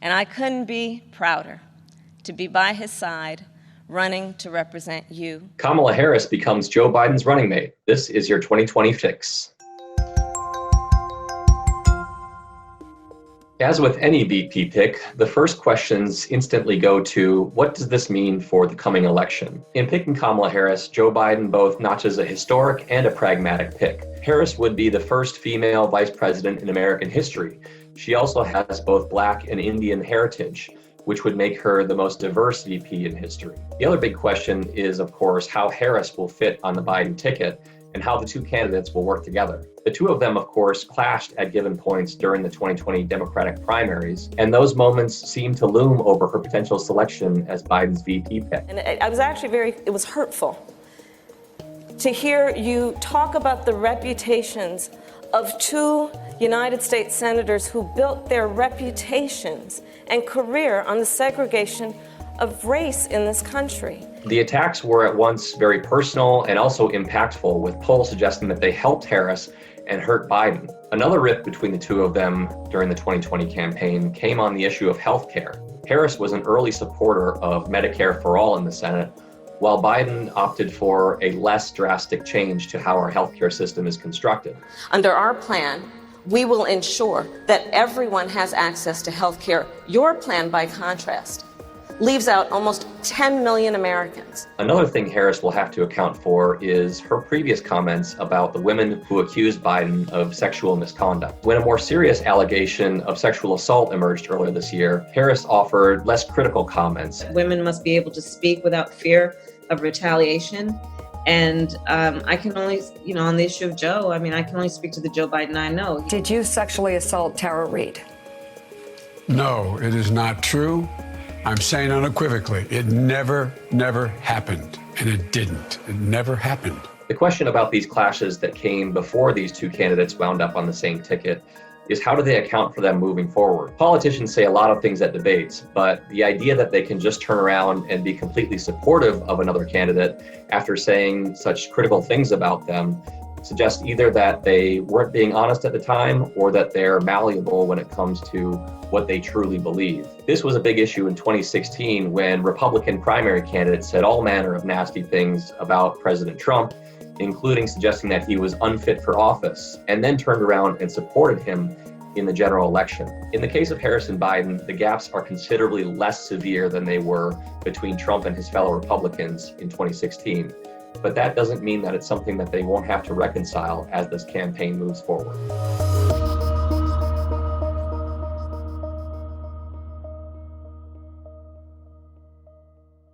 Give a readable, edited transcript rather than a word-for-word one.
And I couldn't be prouder to be by his side, running to represent you. Kamala Harris becomes Joe Biden's running mate. This is your 2020 Fix. As with any VP pick, the first questions instantly go to, what does this mean for the coming election? In picking Kamala Harris, Joe Biden both notches a historic and a pragmatic pick. Harris would be the first female vice president in American history. She also has both Black and Indian heritage, which would make her the most diverse VP in history. The other big question is, of course, how Harris will fit on the Biden ticket and how the two candidates will work together. The two of them, of course, clashed at given points during the 2020 Democratic primaries, and those moments seem to loom over her potential selection as Biden's VP pick. And it was hurtful to hear you talk about the reputations of two United States senators who built their reputations and career on the segregation of race in this country. The attacks were at once very personal and also impactful, with polls suggesting that they helped Harris and hurt Biden. Another rift between the two of them during the 2020 campaign came on the issue of health care. Harris was an early supporter of Medicare for all in the Senate, while Biden opted for a less drastic change to how our healthcare system is constructed. Under our plan, we will ensure that everyone has access to health care. Your plan, by contrast, leaves out almost 10 million Americans. Another thing Harris will have to account for is her previous comments about the women who accused Biden of sexual misconduct. When a more serious allegation of sexual assault emerged earlier this year, Harris offered less critical comments. Women must be able to speak without fear of retaliation. And I can only, on the issue of Joe, I can only speak to the Joe Biden I know. Did you sexually assault Tara Reade? No, it is not true. I'm saying unequivocally, it never happened. And it didn't. It never happened. The question about these clashes that came before these two candidates wound up on the same ticket is, how do they account for them moving forward? Politicians say a lot of things at debates, but the idea that they can just turn around and be completely supportive of another candidate after saying such critical things about them suggests either that they weren't being honest at the time or that they're malleable when it comes to what they truly believe. This was a big issue in 2016 when Republican primary candidates said all manner of nasty things about President Trump, including suggesting that he was unfit for office, and then turned around and supported him in the general election. In the case of Harris and Biden, the gaps are considerably less severe than they were between Trump and his fellow Republicans in 2016. But that doesn't mean that it's something that they won't have to reconcile as this campaign moves forward.